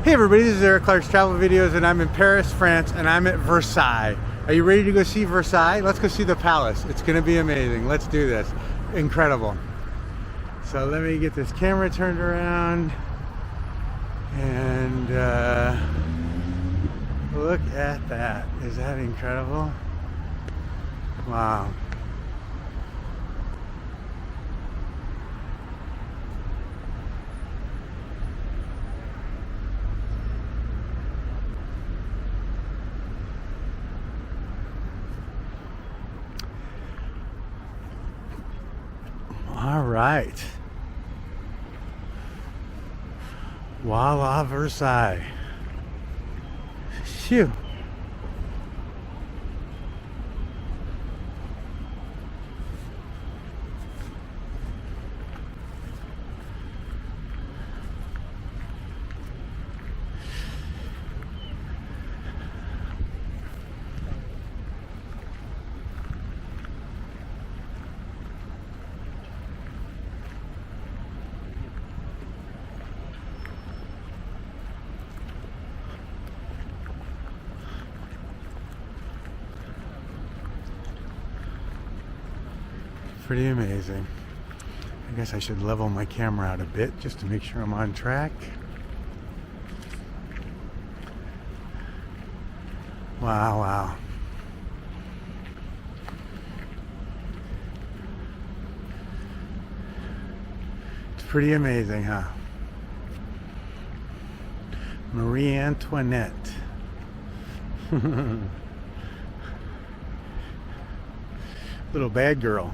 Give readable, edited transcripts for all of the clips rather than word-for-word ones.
Hey everybody, this is Eric Clark's Travel Videos and I'm in Paris, France, and I'm at Versailles. Are you ready to go see Versailles? Let's go see the palace. It's gonna be amazing. Let's do this. Incredible. So let me get this camera turned around and look at that. Is that incredible? Wow. All right. Voila, Versailles. Phew. Pretty amazing. I guess I should level my camera out a bit just to make sure I'm on track. Wow, wow. It's pretty amazing, huh? Marie Antoinette. Little bad girl.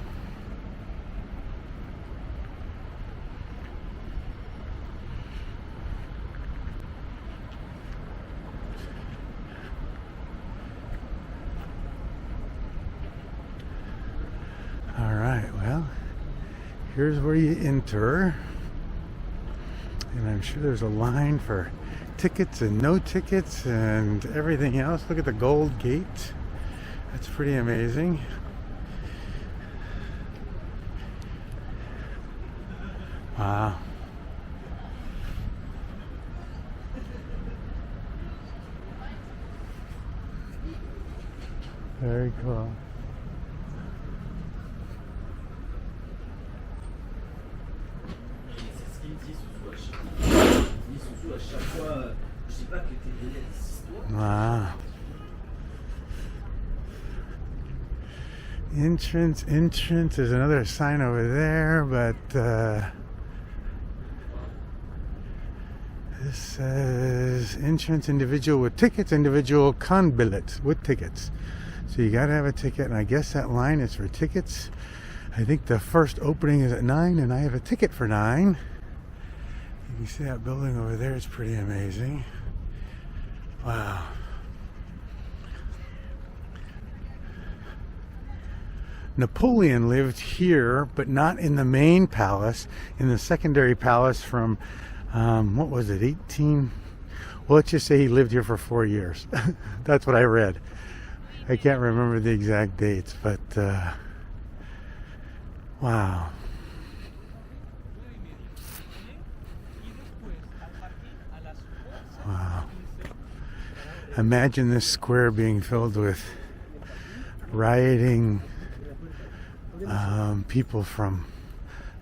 Here's where you enter, and I'm sure there's a line for tickets and no tickets and everything else. Look at the gold gate. That's pretty amazing. Wow. Very cool. Wow. Entrance, there's another sign over there, but this says entrance individual with tickets, individual con billet with tickets. So you gotta have a ticket, and I guess that line is for tickets. I think the first opening is at 9, and I have a ticket for 9. You can see that building over there. It's pretty amazing. Wow. Napoleon lived here, but not in the main palace, in the secondary palace from, what was it, 18? Well, let's just say he lived here for 4 years. That's what I read. I can't remember the exact dates, but wow. Wow. Imagine this square being filled with rioting people from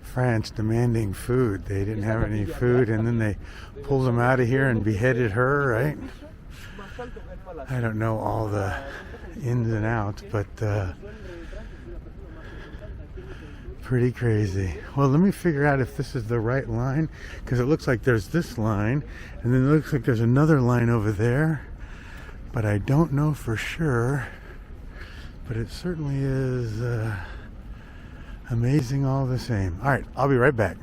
France demanding food. They didn't have any food, and then they pulled them out of here and beheaded her, right? I don't know all the ins and outs, but pretty crazy. Well, let me figure out if this is the right line, because it looks like there's this line, and then it looks like there's another line over there, but I don't know for sure. But it certainly is amazing all the same. All right, I'll be right back.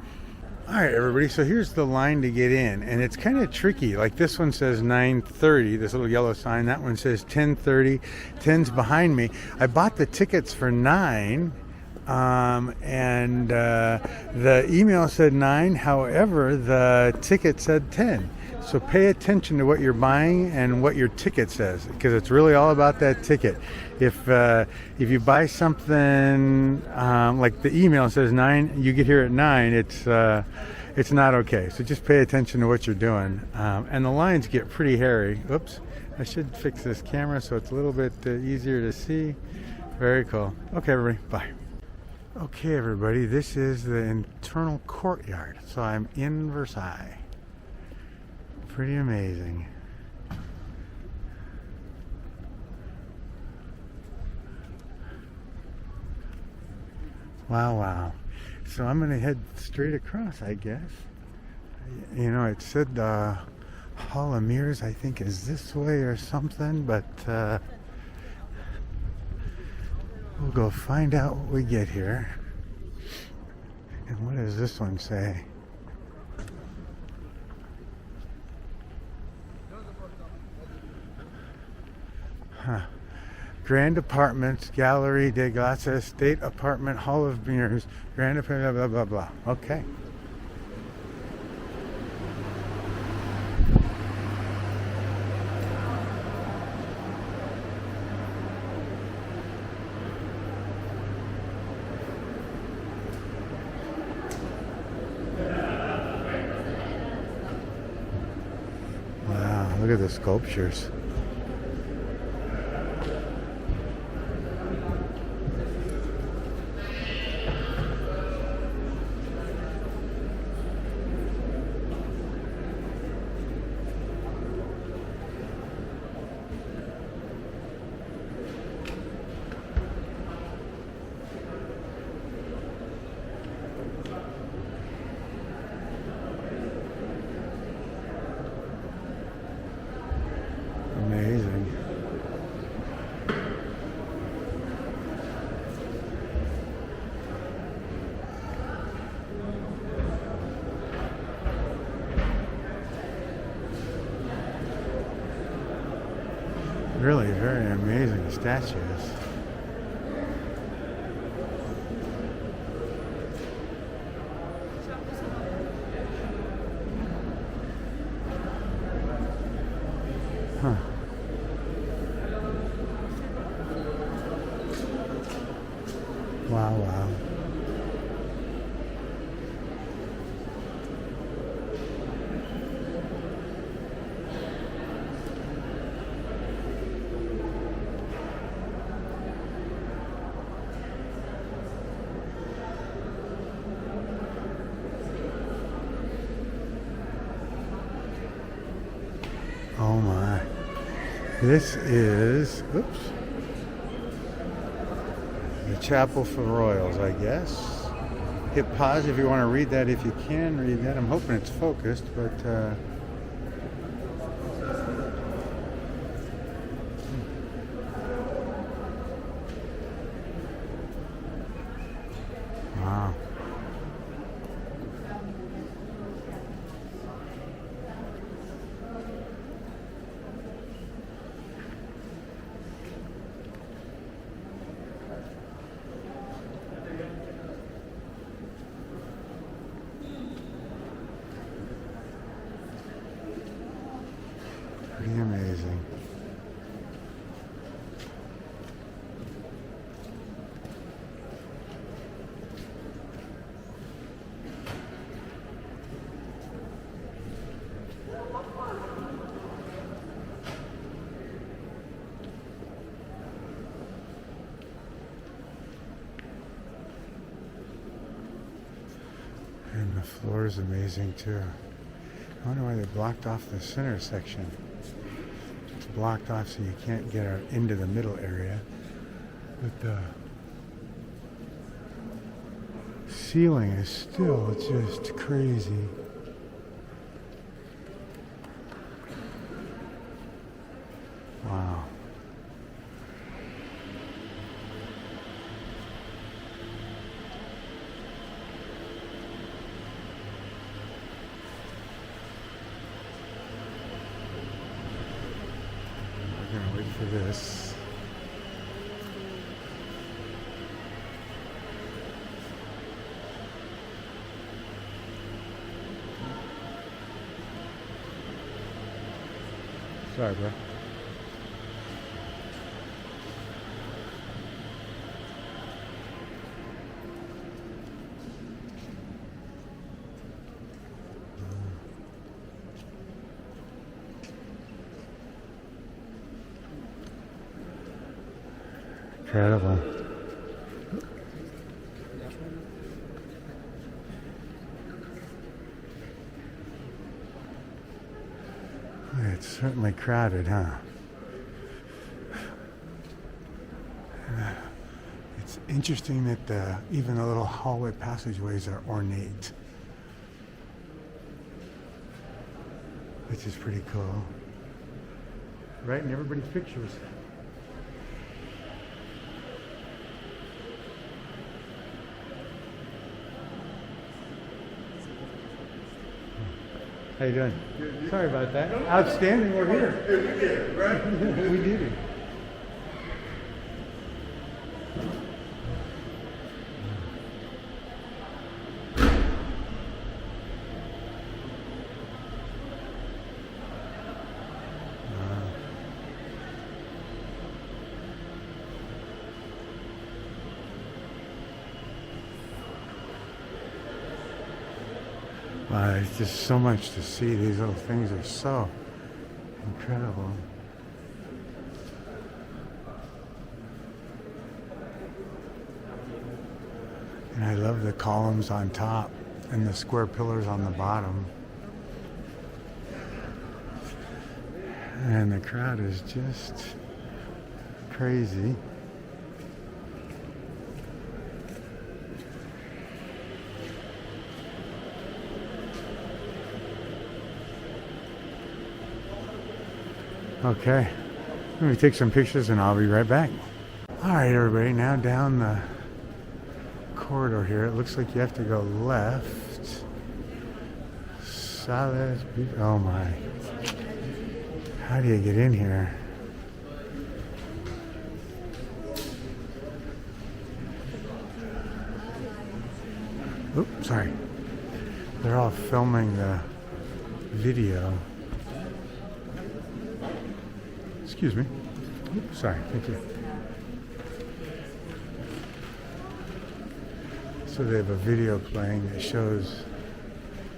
All right, everybody, so here's the line to get in, and it's kind of tricky. Like this one says 9:30, this little yellow sign. That one says 10:30. 10's behind me. I bought the tickets for 9. And the email said 9, however the ticket said 10. So pay attention to what you're buying and what your ticket says, because it's really all about that ticket. If you buy something like the email says 9, you get here at 9, it's not okay. So just pay attention to what you're doing. And the lines get pretty hairy. Oops. I should fix this camera so it's a little bit easier to see. Very cool. Okay, everybody. Bye. Okay, everybody. This is the internal courtyard. So I'm in Versailles. Pretty amazing. Wow, wow. So I'm going to head straight across, I guess. You know, it said Hall of Mirrors, I think, is this way or something, but we'll go find out what we get here. And what does this one say? Huh. Grand Apartments, Gallery des Glaces, State Apartment, Hall of Mirrors, Grand Apartment, blah, blah, blah. Okay. Wow, look at the sculptures. Amazing. Really very amazing statues. Huh. Wow, wow. Oh my. This is, oops, the chapel for royals, I guess. Hit pause if you want to read that, if you can read that. I'm hoping it's focused, but wow. Pretty amazing. And the floor is amazing too. I wonder why they blocked off the center section. It's blocked off so you can't get into the middle area. But the ceiling is still just crazy. Wow. We're gonna wait for this. Sorry, bro. incredible. It's certainly crowded, huh? It's interesting that even the little hallway passageways are ornate, which is pretty cool. Right in everybody's pictures. How you doing? Good. Sorry about that. No, outstanding, we're here. Yeah, we did it, right? We did it. Wow, there's just so much to see. These little things are so incredible. And I love the columns on top and the square pillars on the bottom. And the crowd is just crazy. Okay, let me take some pictures and I'll be right back. All right, everybody, now down the corridor here, it looks like you have to go left. Oh my. How do you get in here? Oops, sorry. They're all filming the video. Excuse me. Oops, sorry, thank you. So they have a video playing that shows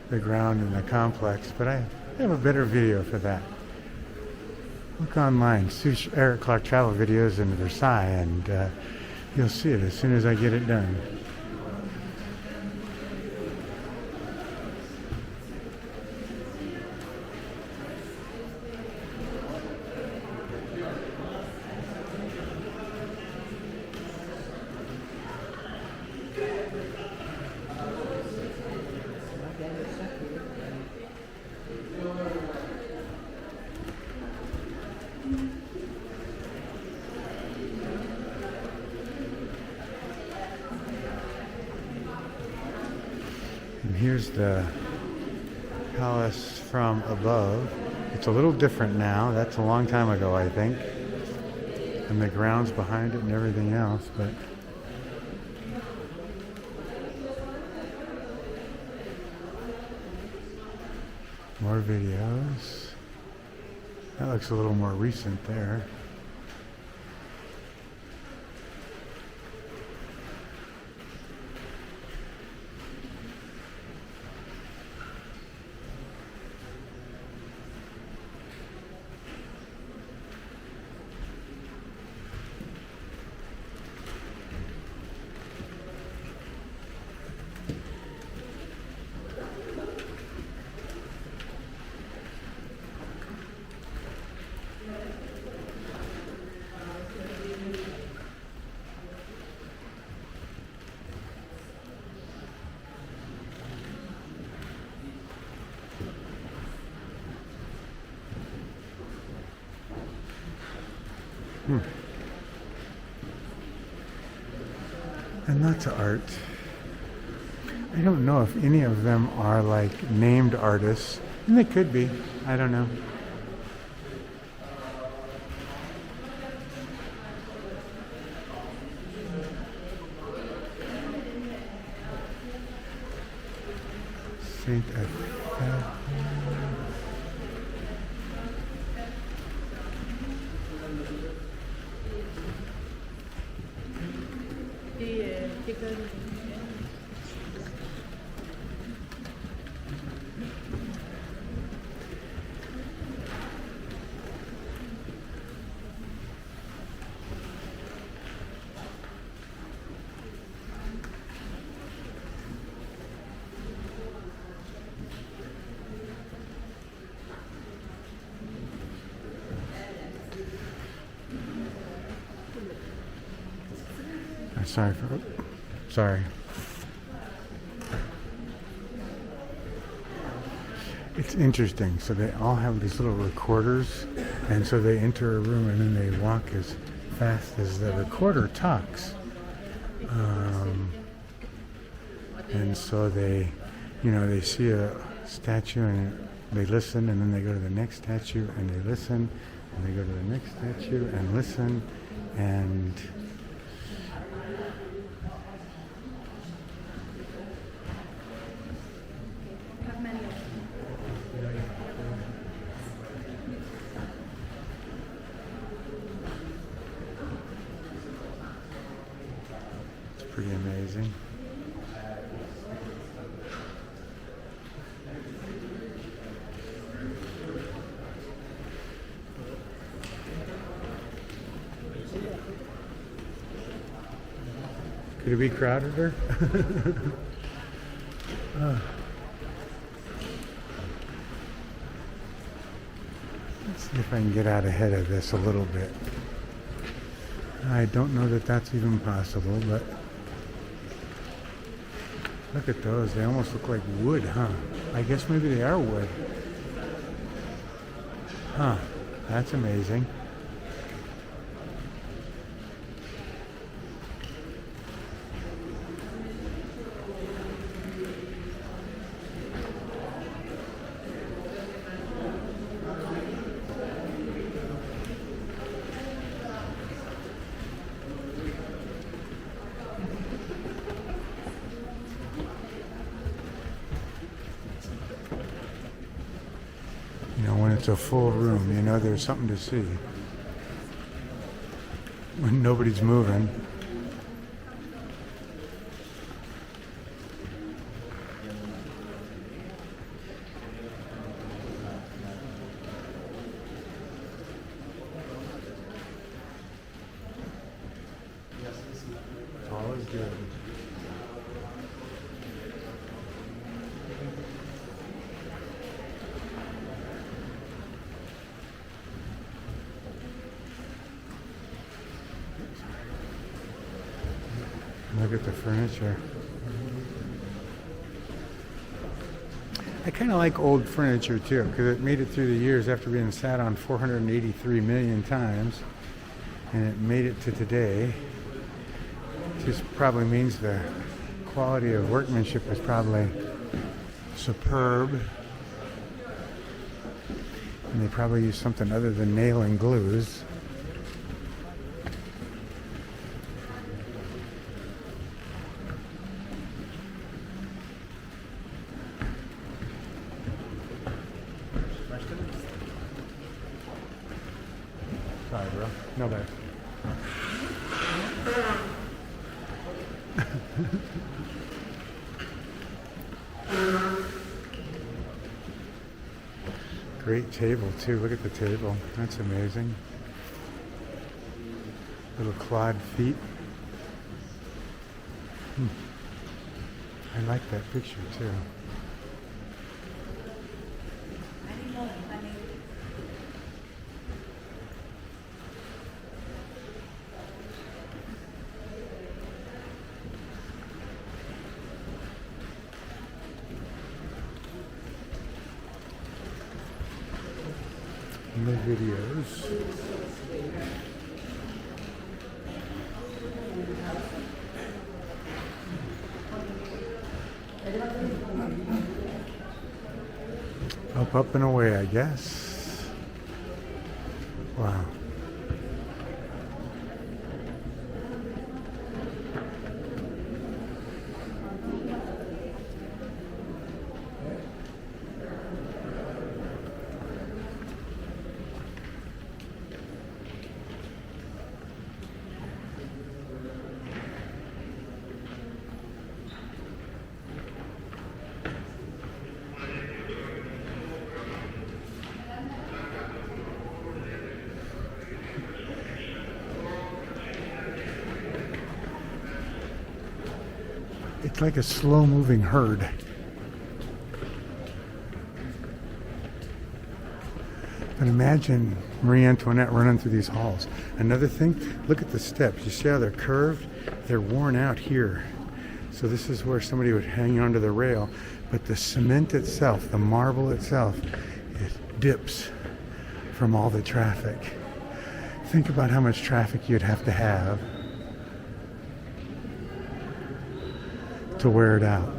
the ground in the complex, but I have a better video for that. Look online, search Eric Clark travel videos in Versailles, and you'll see it as soon as I get it done. And here's the palace from above. It's a little different now. That's a long time ago, I think. And the grounds behind it and everything else, but more videos. That looks a little more recent there. And lots of art. I don't know if any of them are like named artists, and they could be. I don't know. Saint Sorry. It's interesting. So they all have these little recorders, and so they enter a room and then they walk as fast as the recorder talks. And so they, they see a statue and they listen, and then they go to the next statue and they listen, and they go to the next statue and listen, and it's pretty amazing. Could it be crowded? Let's see if I can get out ahead of this a little bit. I don't know that that's even possible, but look at those. They almost look like wood, huh? I guess maybe they are wood. Huh, that's amazing. When it's a full room, there's something to see. When nobody's moving. All is good. Look at the furniture. I kind of like old furniture too, because it made it through the years after being sat on 483 million times, and it made it to today. Just probably means the quality of workmanship is probably superb, and they probably use something other than nail and glues. Sorry, bro. No bad. Great table too. Look at the table. That's amazing. Little clawed feet. I like that picture too. The videos. Up and away, I guess. Wow. It's like a slow-moving herd. But imagine Marie Antoinette running through these halls. Another thing, look at the steps. You see how they're curved? They're worn out here. So this is where somebody would hang onto the rail. But the cement itself, the marble itself, it dips from all the traffic. Think about how much traffic you'd have to wear it out.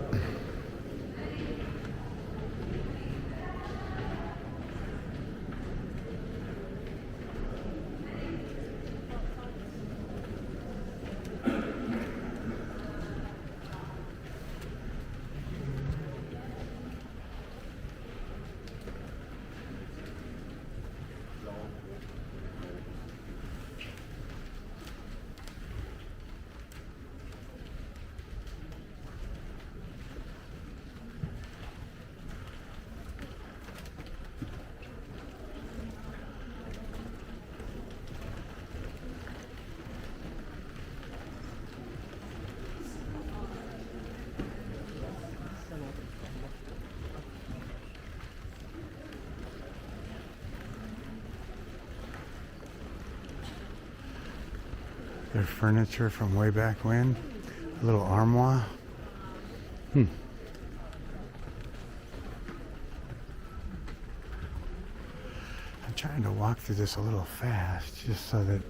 Their furniture from way back when. A little armoire. I'm trying to walk through this a little fast just so that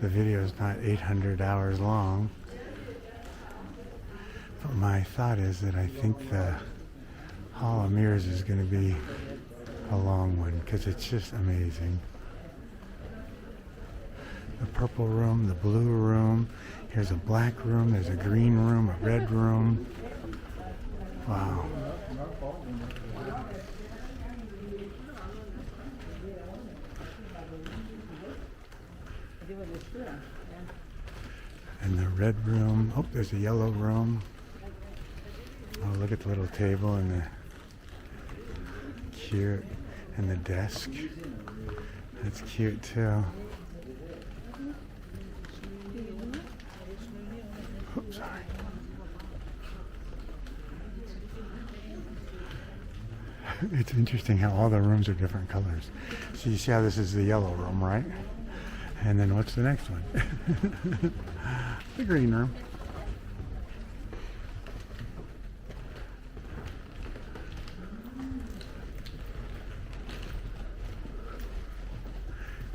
the video is not 800 hours long. But my thought is that I think the Hall of Mirrors is going to be a long one because it's just amazing. The purple room, the blue room, here's a black room, there's a green room, a red room. Wow. And the red room, oh, there's a yellow room. Oh, look at the little table and the cute, and the desk. That's cute too. Oops, sorry. It's interesting how all the rooms are different colors. So you see how this is the yellow room, right? And then what's the next one? The green room.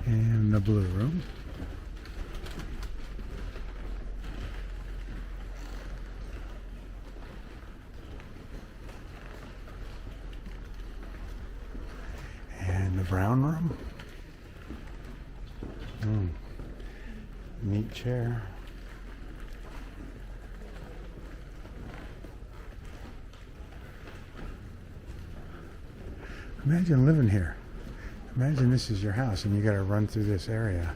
And the blue room. The brown room. Neat chair. Imagine living here. Imagine this is your house and you got to run through this area.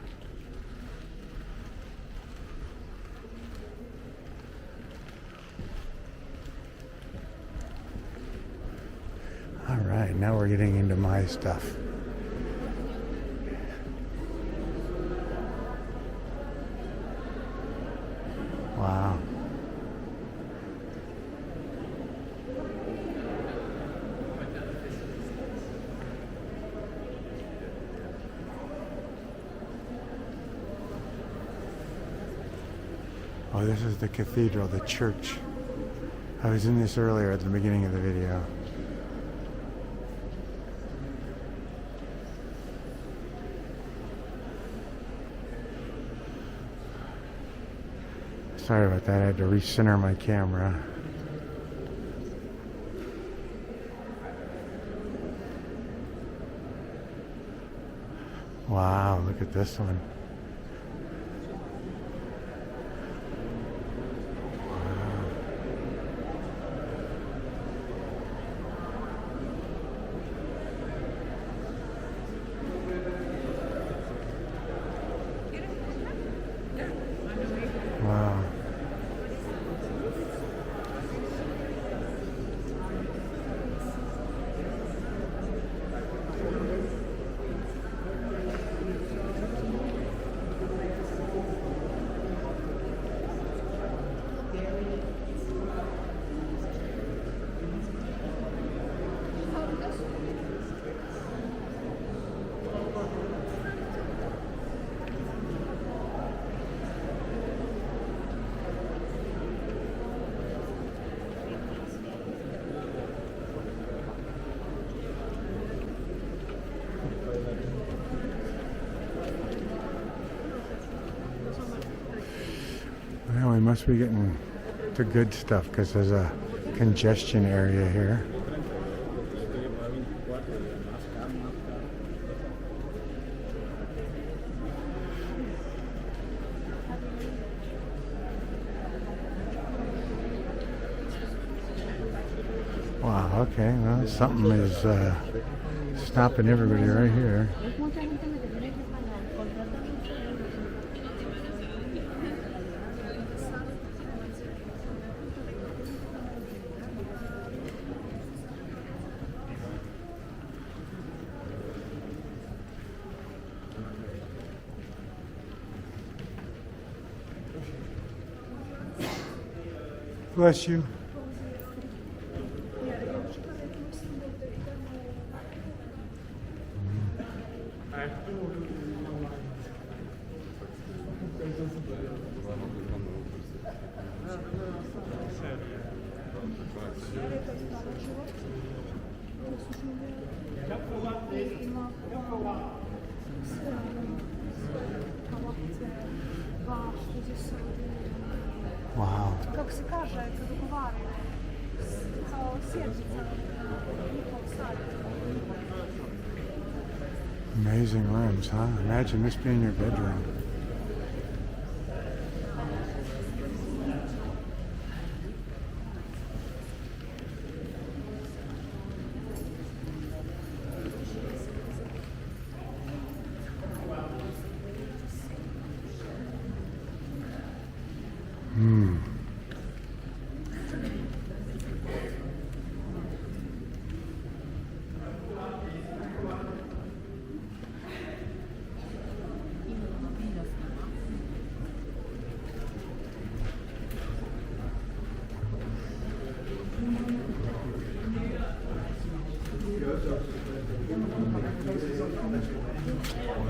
All right, now we're getting into my stuff. Wow. Oh, this is the cathedral, the church. I was in this earlier at the beginning of the video. Sorry about that, I had to recenter my camera. Wow, look at this one. Wow. we must be getting to good stuff because there's a congestion area here. Wow, okay, well, something is stopping everybody right here. Bless you. Wow. Amazing rooms, huh? Imagine this being your bedroom.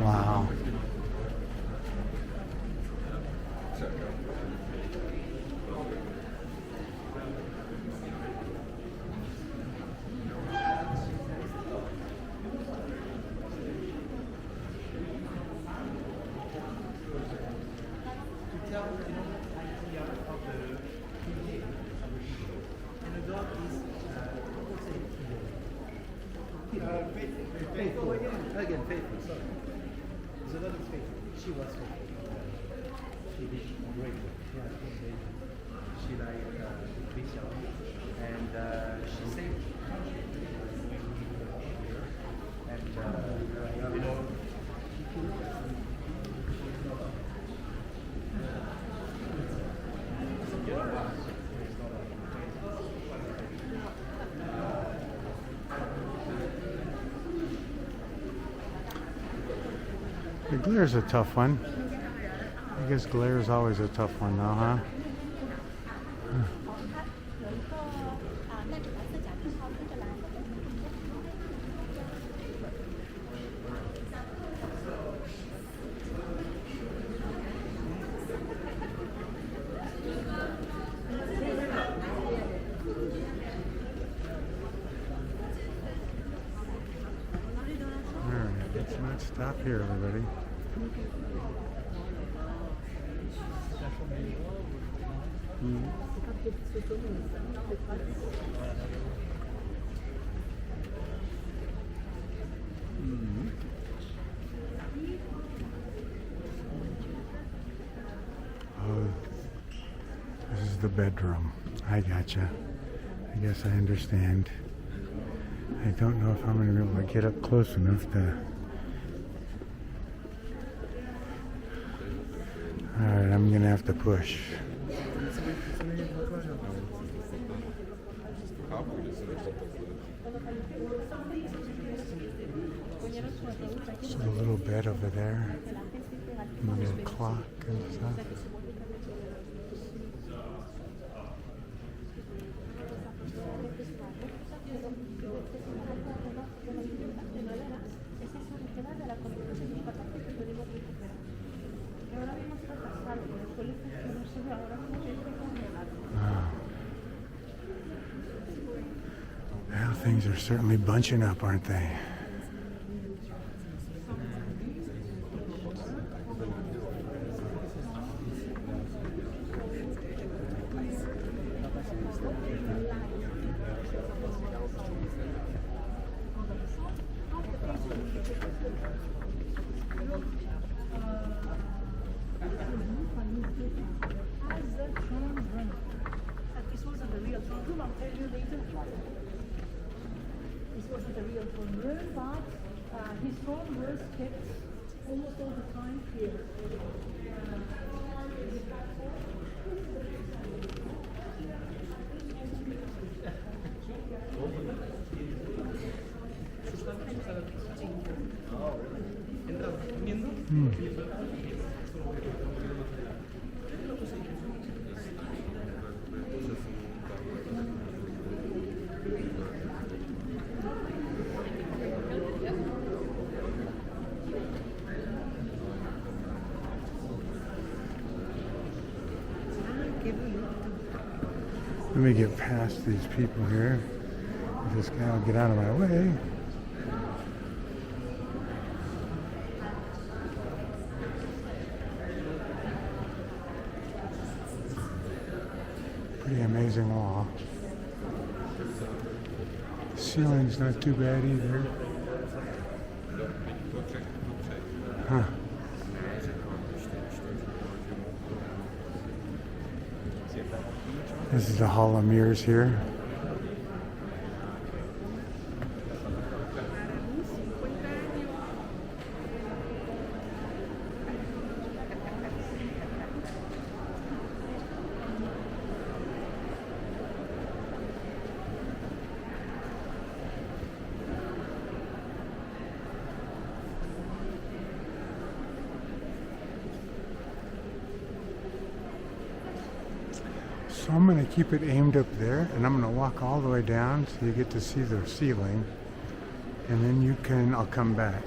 Wow. Again, faithful, sorry. There's a lot of faithful. She was faithful. She did great work. She like Versailles, and she saved and you know. The glare's a tough one. I guess glare is always a tough one though, huh? Let's stop here, everybody. Oh, this is the bedroom. I gotcha. I guess I understand. I don't know if I'm going to be able to get up close enough to... Alright, I'm going to have to push. So a little bed over there, and a little clock and stuff. Well, things are certainly bunching up, aren't they? but his throne was kept almost all the time here. Let me get past these people here. This guy will get out of my way. Pretty amazing wall. The ceiling's not too bad either. Huh. This is the Hall of Mirrors here. So I'm going to keep it aimed up there, and I'm going to walk all the way down so you get to see the ceiling, and then I'll come back.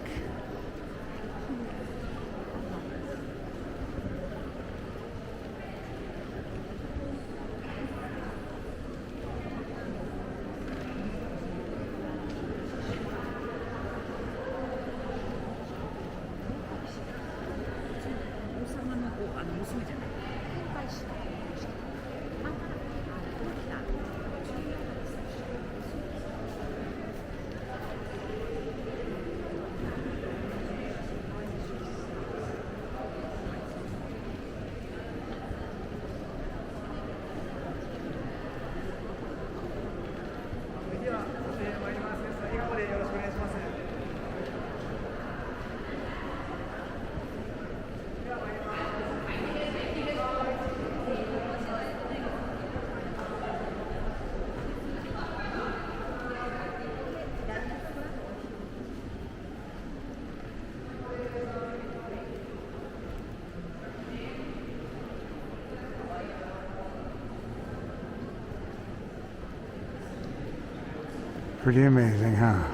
Pretty amazing, huh?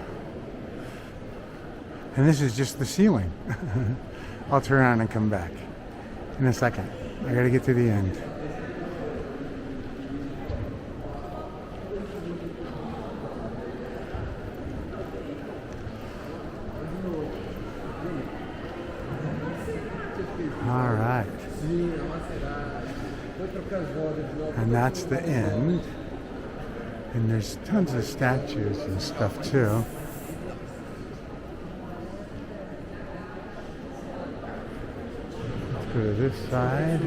And this is just the ceiling. I'll turn around and come back in a second. I gotta get to the end. All right. And that's the end. And there's tons of statues and stuff too. Let's go to this side.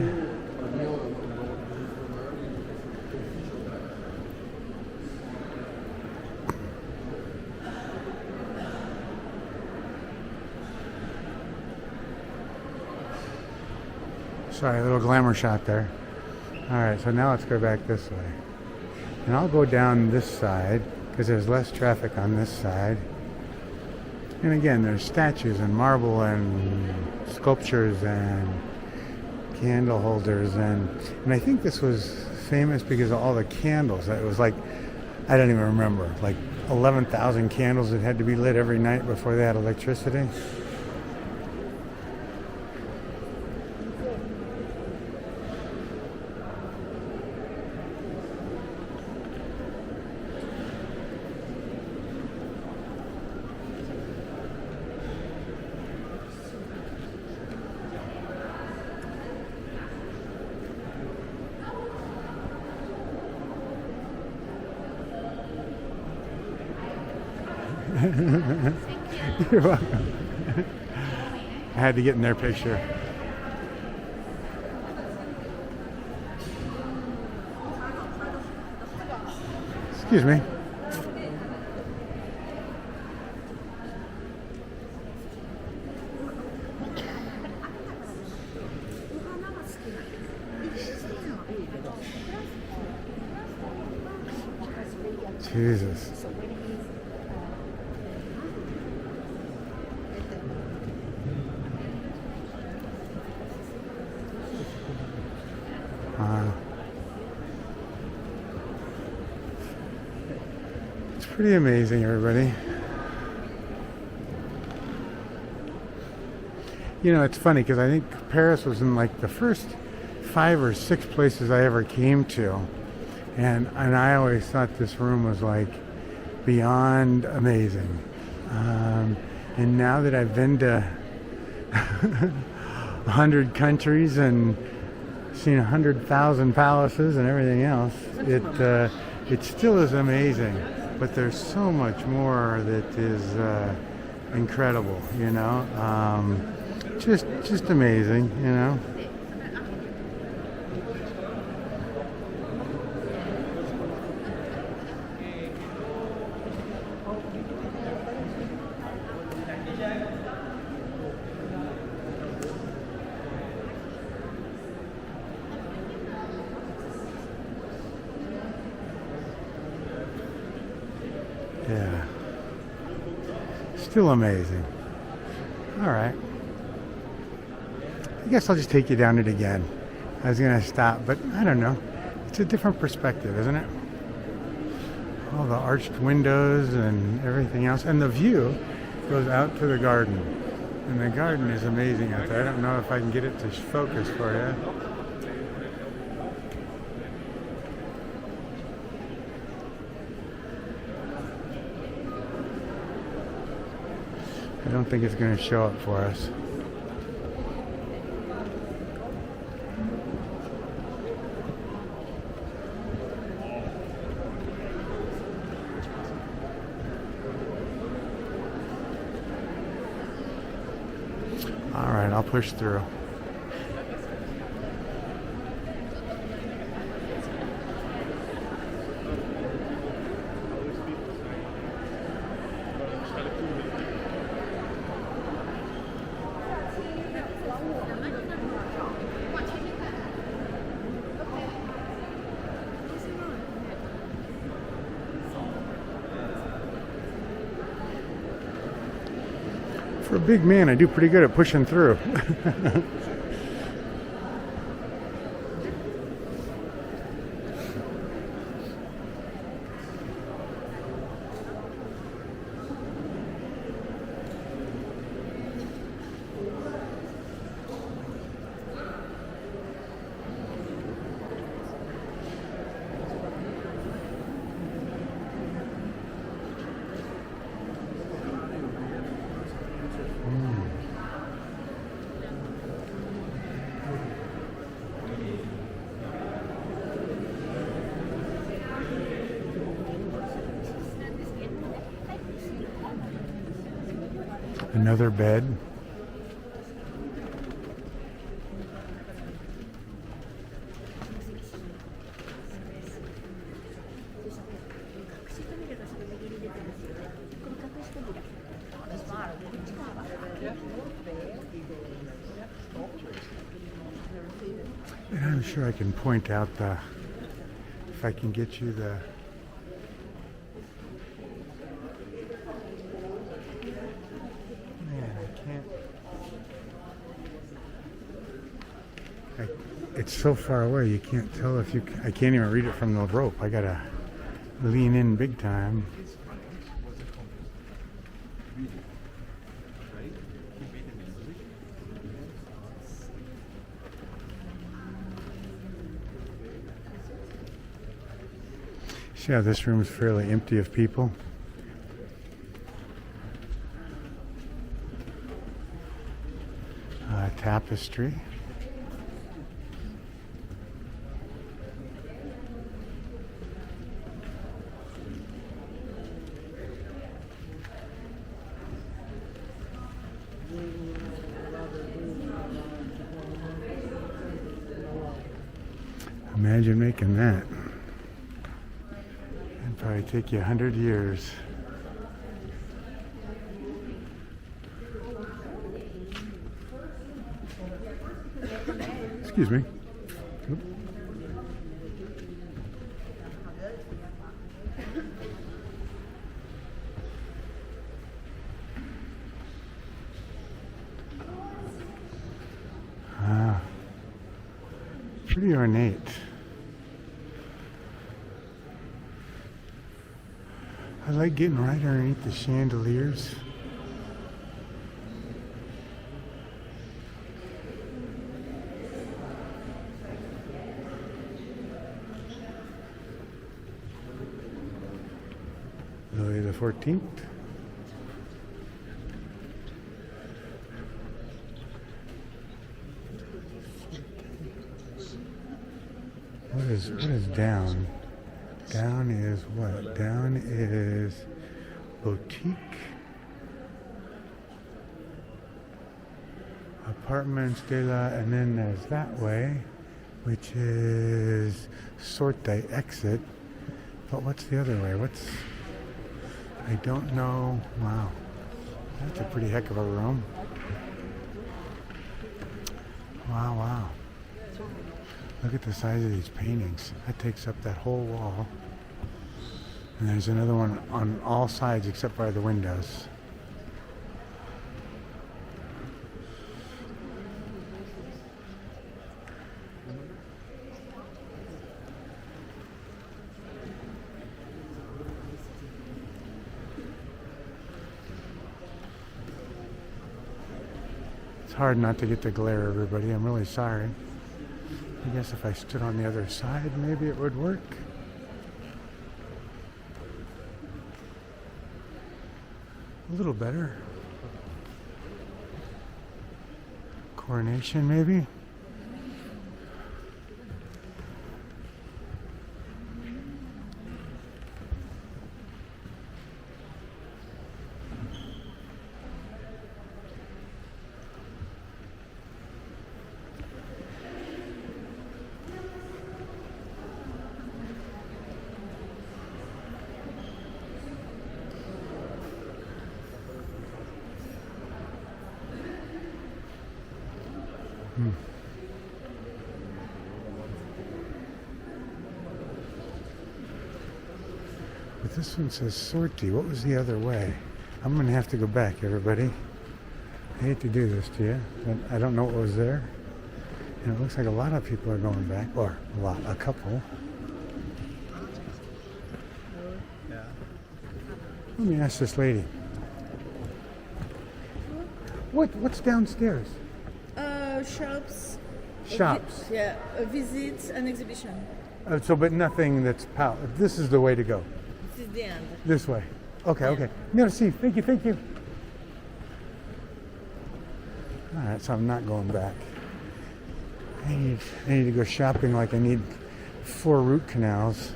Sorry, a little glamour shot there. All right, so now let's go back this way. And I'll go down this side because there's less traffic on this side. And again, there's statues and marble and sculptures and candle holders. And I think this was famous because of all the candles. It was like, I don't even remember, like 11,000 candles that had to be lit every night before they had electricity. You're welcome. I had to get in their picture. Excuse me. Jesus. Wow. It's pretty amazing, everybody. You know, it's funny because I think Paris was in like the first 5 or 6 places I ever came to. And I always thought this room was like beyond amazing. And now that I've been to 100 countries and seen 100,000 palaces and everything else, it still is amazing. But there's so much more that is incredible, you know. Just amazing, you know. Yeah. Still amazing. All right. I guess I'll just take you down it again. I was going to stop, but I don't know. It's a different perspective, isn't it? All the arched windows and everything else. And the view goes out to the garden. And the garden is amazing out there. I don't know if I can get it to focus for you. I don't think it's going to show up for us. All right, I'll push through. For a big man, I do pretty good at pushing through. Another bed. And I'm sure I can point out if I can get you the it's so far away you can't tell if I can't even read it from the rope. I gotta lean in big time. See how this room is fairly empty of people? Tapestry. Imagine making that. It'd probably take you 100 years. Excuse me. Oop. Pretty ornate. I like getting right underneath the chandeliers. Louis XIV. What is down? Down is what? Down is boutique, apartments de la, and then there's that way, which is sorte, exit. But what's the other way? I don't know. Wow, that's a pretty heck of a room. Wow, wow. Look at the size of these paintings. That takes up that whole wall. And there's another one on all sides except by the windows. It's hard not to get the glare, everybody. I'm really sorry. I guess if I stood on the other side, maybe it would work. A little better. Coronation, maybe? But this one says sortie. What was the other way? I'm going to have to go back, everybody. I hate to do this to you, but I don't know what was there. And it looks like a lot of people are going back, or a couple. Let me ask this lady. What's downstairs? Shops. Shops. Yeah, visits and exhibition. But nothing that's this is the way to go. This is the end. This way. Okay, okay. Merci. Thank you. All right, so I'm not going back. I need to go shopping like I need 4 root canals.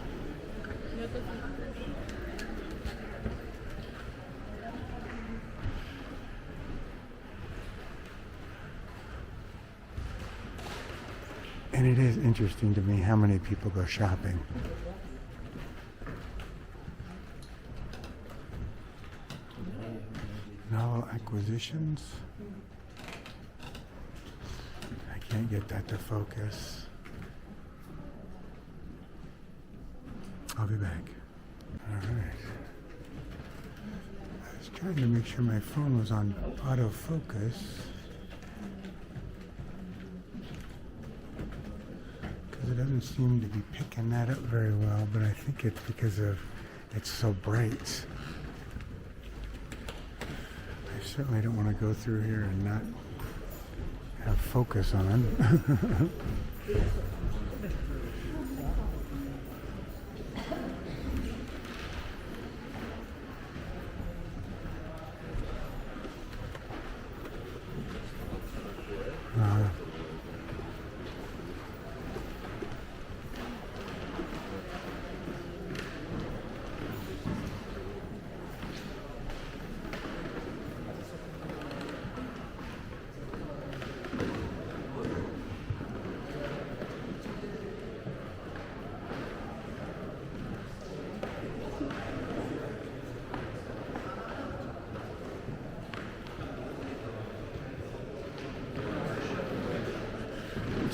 And it is interesting to me how many people go shopping. Novel acquisitions. I can't get that to focus. I'll be back. All right. I was trying to make sure my phone was on autofocus. It doesn't seem to be picking that up very well, but I think it's because it's so bright. I certainly don't want to go through here and not have focus on.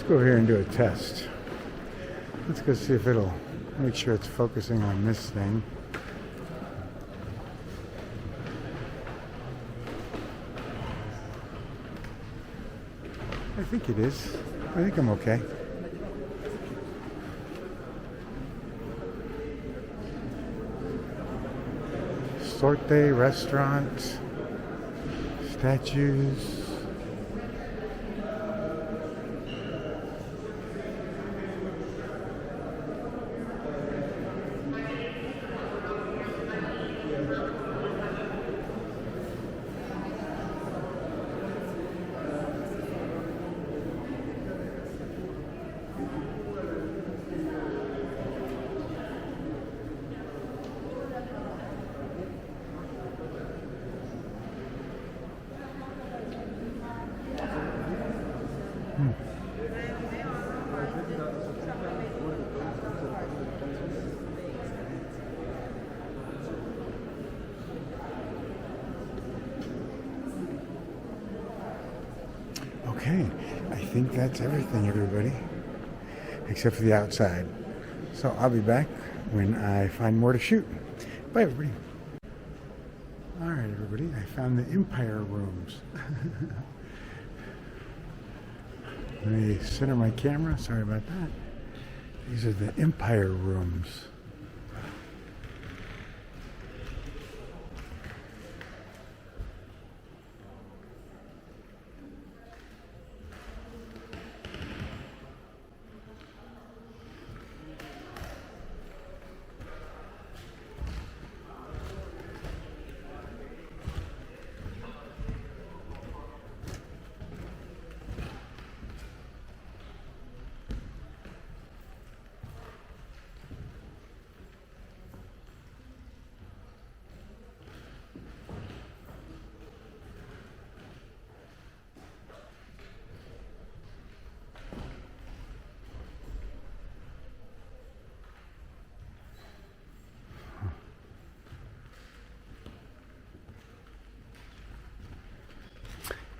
Go here and do a test. Let's go see if it'll make sure it's focusing on this thing. I think it is. I think I'm okay. sorte, restaurants, statues. Okay, I think that's everything, everybody, except for the outside. So I'll be back when I find more to shoot. Bye, everybody. All right, everybody, I found the Empire rooms. Let me center my camera. Sorry about that. These are the Empire rooms.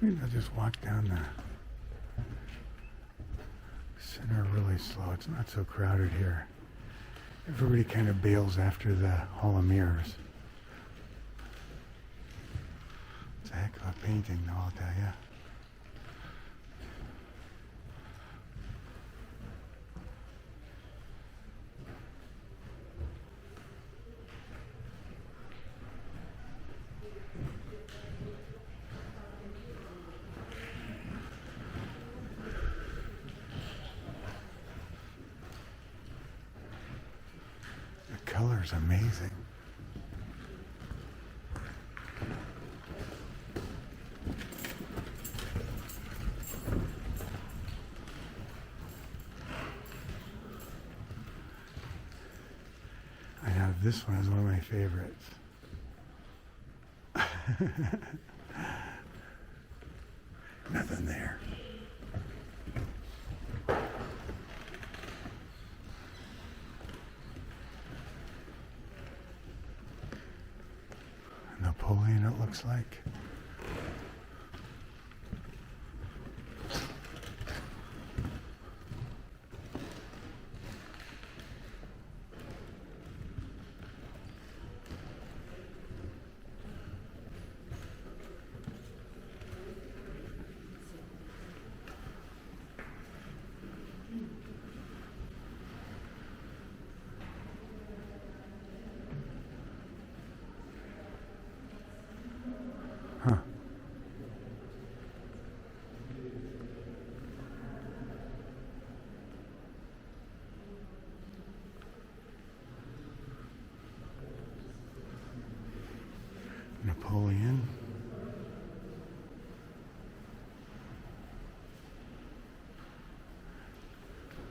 Maybe I'll just walk down the center really slow. It's not so crowded here. Everybody kind of bails after the Hall of Mirrors. It's a heck of a painting, though, I'll tell you. Color's amazing. I know this one is one of my favorites. Nothing there. Napoleon, it looks like. Huh. Napoleon.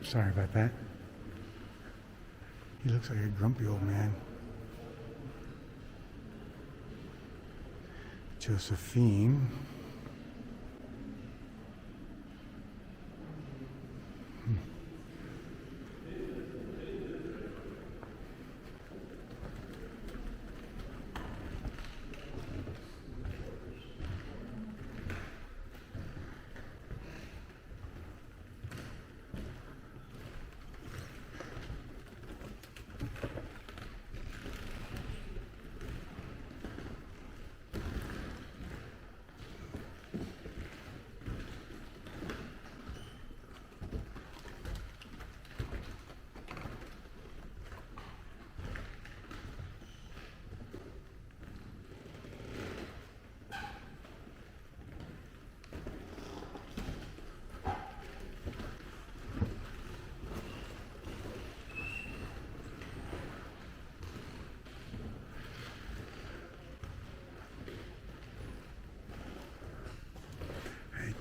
Sorry about that. He looks like a grumpy old man. Josephine.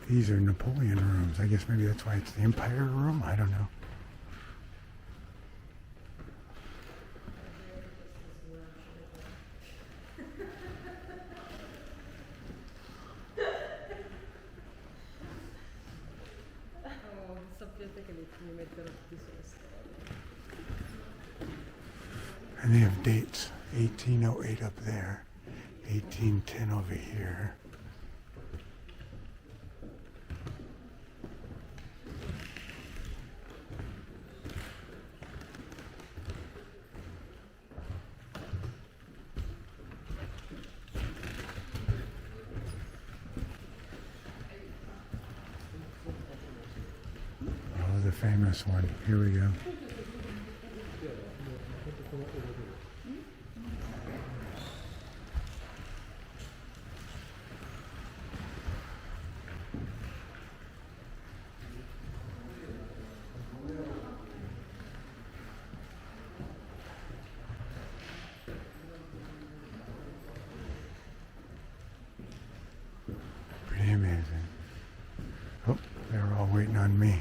These are Napoleon rooms. I guess maybe that's why it's the Empire room. I don't know. And they have dates. 1808 up there. 1810 over here. Oh, the famous one. Here we go. Pretty amazing. Oh, they were all waiting on me.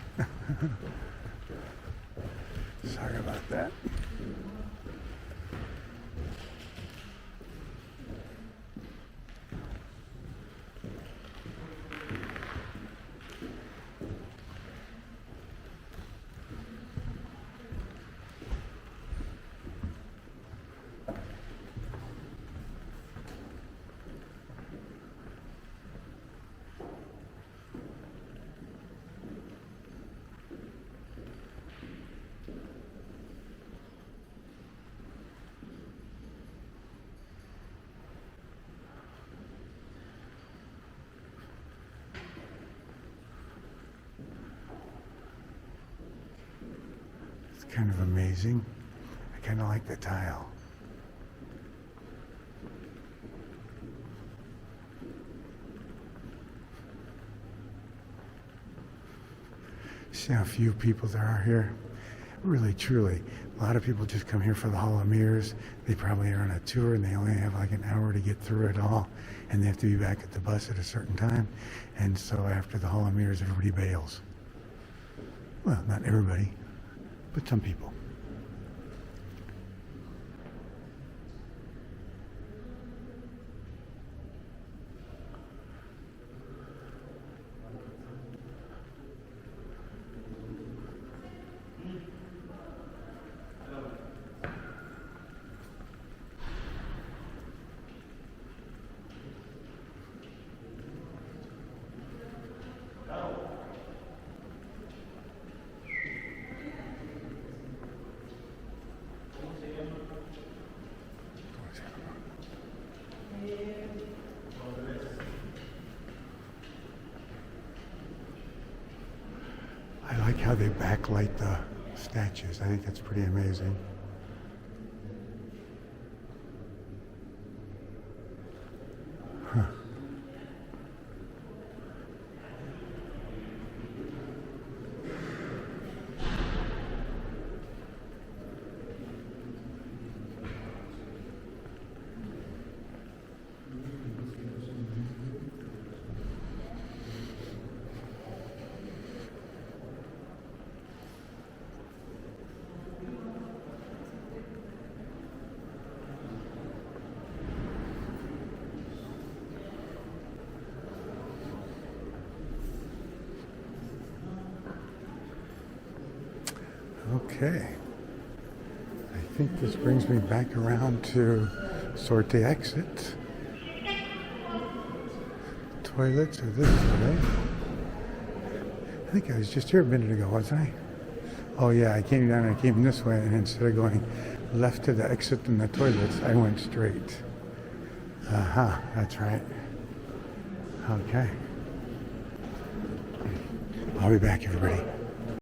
Sorry about that. Kind of amazing. I kind of like the tile. See how few people there are here? Really, truly. A lot of people just come here for the Hall of Mirrors. They probably are on a tour and they only have like an hour to get through it all. And they have to be back at the bus at a certain time. And so after the Hall of Mirrors, everybody bails. Well, not everybody, but some people. I like how they backlight the statues. I think that's pretty amazing. Huh. Okay, I think this brings me back around to sortie exit. Toilets are this way. I think I was just here a minute ago, wasn't I? Oh yeah, I came down and I came this way, and instead of going left to the exit and the toilets, I went straight. Aha, that's right. Okay. I'll be back, everybody.